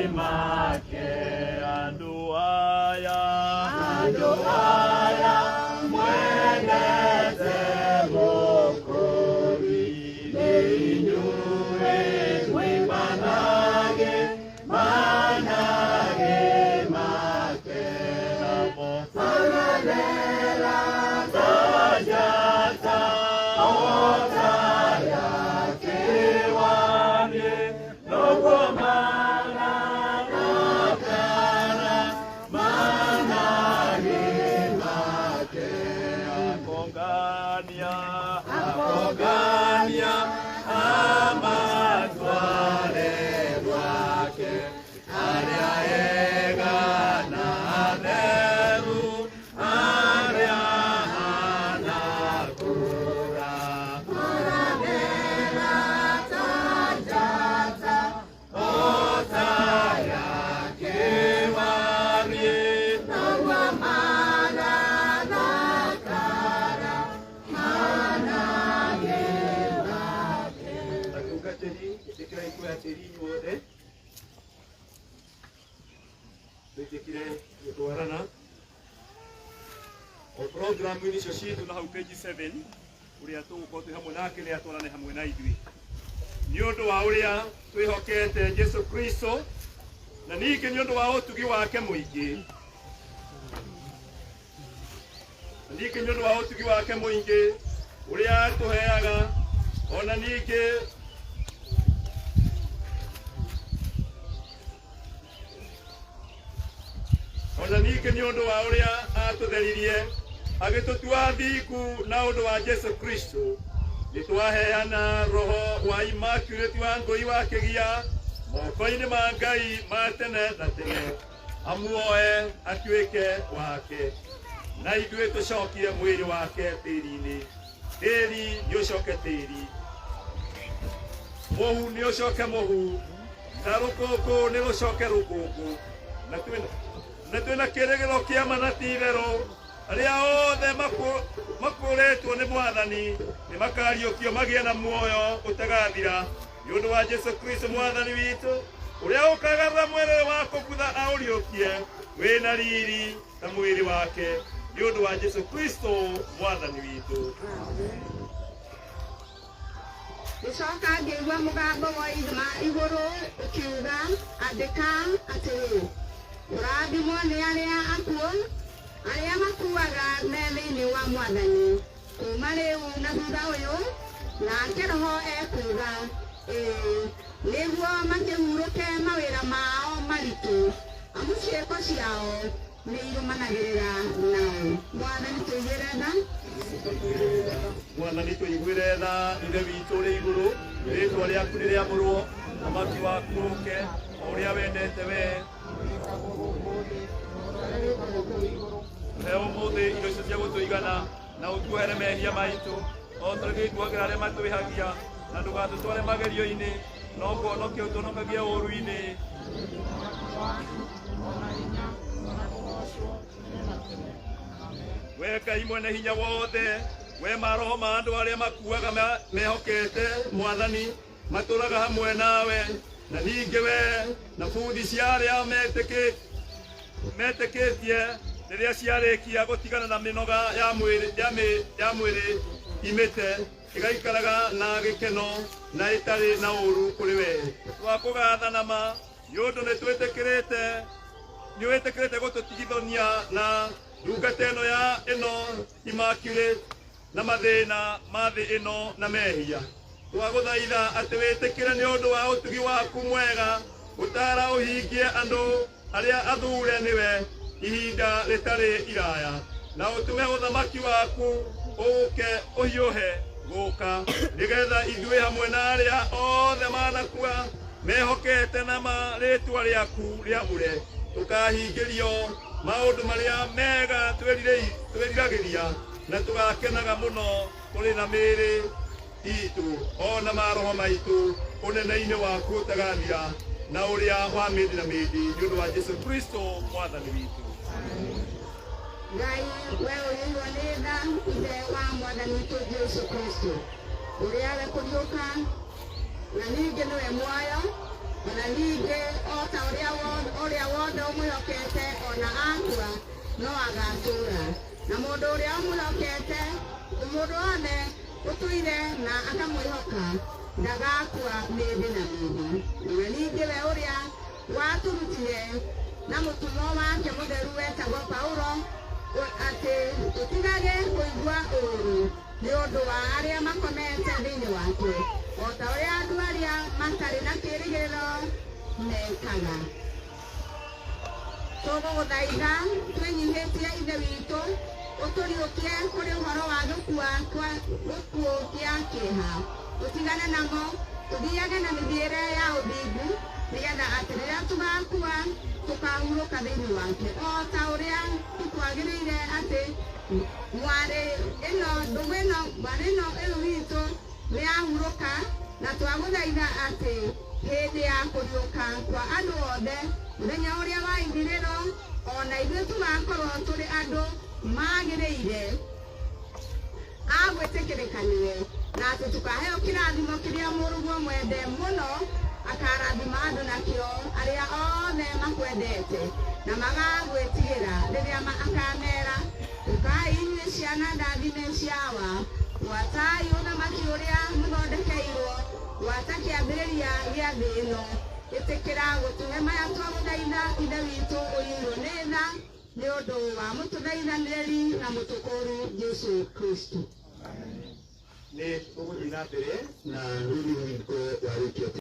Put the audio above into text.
Managema tuothe twĩtĩkire gũtwarana o programu-inĩ icio citũ na hau page 7 ũrĩa tũgũkorwo twĩ hamwe nake nĩ atwarane hamwe na ithuĩ nĩ ũndũ wa ũrĩa twĩhokete Jesu Kristo na ningĩ nĩ ũndũ wa ũtugi wake mũingĩ ningĩ nĩ ũndũ wa ũtugi wake mũingĩ ũrĩa tũheaga ona ningĩ nĩ ũndũ wa ũrĩa atũtheririe agĩtũtua thingu na ũndũ wa Jesu Kristo nĩtwaheana roho wa Immaculate wa ngũi wa kĩgia moko-inĩ ma Ngai ma tene na tene amuoe atuĩke wake na ithuĩ tũcokie mwĩrĩ wake tĩri-inĩ tĩri nĩ ũcoke tĩri mũhu nĩ ũcoke mũhu na rũkũngũ nĩ rũcoke rũkũngũ na twĩna kĩrĩgĩro kĩa ma na ti-itherũ arĩa othe makũrĩtwo nĩ Mwathani nĩ makariũkio magĩe na muoyo ũtagathira nĩ ũndũ wa Jesu Kristo Mwathani witũ ũrĩa ũkagarũra mwĩrĩ wa kũbutha aũriũkie wĩna riri ta mwĩrĩ wake nĩ ũndũ wa Jesu Kristo Mwathani witũ. Gĩcoka ngĩigua mũgambo wa igũrũ ũkiuga andĩka atĩrĩ ũrathimwo nĩ arĩa akuũ arĩa makuaga me thĩinĩ wa Mwathani kuma rĩu na thutha ũyũ nake Roho ekuga nĩguo makĩhurũke mawĩra mao maritũ amu ciĩko ciao nĩ irũmanagĩrĩra nao. Mwathani tũiguĩre tha Mwathani tũiguĩre tha ithe witũ ũrĩ igũrũ rĩĩtwa rĩaku nĩ rĩamũrwo ũthamaki waku ũũke o ũrĩa wendete wee he ũmũthĩ indo icio cia gũtũigana na ũtuohere mehia maitũ o tũrĩgĩtuagĩra arĩa matwĩhagia na ndũgatũtware magerio-inĩ no kũhonokia ũtũhonokagie ũũru-inĩ we Ngai mwene hinya wothe we maroho ma andũ arĩa makuaga mehokete Mwathani matũraga hamwe nawe na ningĩ we na buthi cia arĩa metĩkĩtie rĩrĩa ciarĩkia gũtigana na mĩnoga ya mwĩrĩ imĩte ĩgaikaraga na gĩkeno na ĩtarĩ na ũũru kũrĩ we twakũgathana ma nĩ ũndũ nĩ wĩtĩkĩrĩte gũtũtigithania na ndungata ĩno ya Immaculate na mathĩna ma thĩ ĩno na mehia twagũthaitha atĩ wĩtĩkĩre nĩ ũndũ wa ũtugi waku mwega ũtara ũhingie andũ arĩa athuure nĩwe ihinda rĩtarĩ iraya na ũtũme ũthamaki waku ũũke ũhiũhe gũka nĩgetha ithuĩ hamwe na arĩa othe manakua mehokete na marĩtwa rĩaku rĩamũre tũkahingĩrio maũndũ marĩa mega twĩriragĩria na tũgakenaga mũno kũrĩ na mĩĩrĩ itũ ona maroho maitũ ũnene-inĩ waku ũtagathira na ũrĩa wa mĩndĩ na mĩndĩ nĩ ũndũ wa Jesu Kristo Mwathani witũ. Ngai we ũrĩirwo nĩ tha ithe wa Mwathani witũ Jesu Kristo ũrĩa we kũriũka na ningĩ nĩwe muoyo ona ningĩ o ta ũrĩa wothe ũmwĩhokete ona akua no agatũũra na mũndũ ũrĩa ũmwĩhokete mũndũ wothe ũtũire na akamwĩhoka ndagakua mĩndĩ na mĩndĩ na ningĩ we ũrĩa watũrutire na mũtumwo wake mũtheru wetagwo Paulo atĩ tũtigage kũigua ũũru nĩ ũndũ wa arĩa makomete thĩinĩ wake o ta ũrĩa andũ arĩa matarĩ na kĩĩrĩgĩrĩro mekaga. Tũgũgũthaitha twĩnyihĩtie ithe witũ ũtũriũkie kũrĩ ũhoro wa gĩkuũ kĩa kĩeha tũtigane namo tũthiage na mĩthiĩre ya ũthingu nĩgetha atĩ rĩrĩa tũgakua tũkahurũka thĩinĩ wake o ta ũrĩa tũkwagĩrĩire atĩ mwarĩ ĩno witũ nĩ yahurũka na twagũthaitha atĩ hĩndĩ ya kũriũka kwa andũ othe mũthenya ũrĩa wa ithirĩro ona ithuĩ tũgakorwo tũrĩ andũ magĩrĩire agwĩtĩkĩrĩka nĩwe na atĩ tũkaheo kĩrathimo kĩrĩa mũrũguo mwende mũno akarathima andu nakio aria othe makwendete na magagwĩtigĩra rĩrĩa akamera ukai inyuĩ ciana ndathime ciawa gwatai ũthamaki ũrĩa mũthondekeirwo gwata kĩambĩrĩria gĩa thĩ ĩno ĩtĩkĩra gũtũhe maya twagũthaitha ithe witũ ũiyũirwo nĩ tha nĩ ũndũ wa mũtũthaithanĩrĩri na mũtũkũru Jesu Kristo. Nĩ tũgũthiĩ na mbere na rĩrĩ witũ wa wiki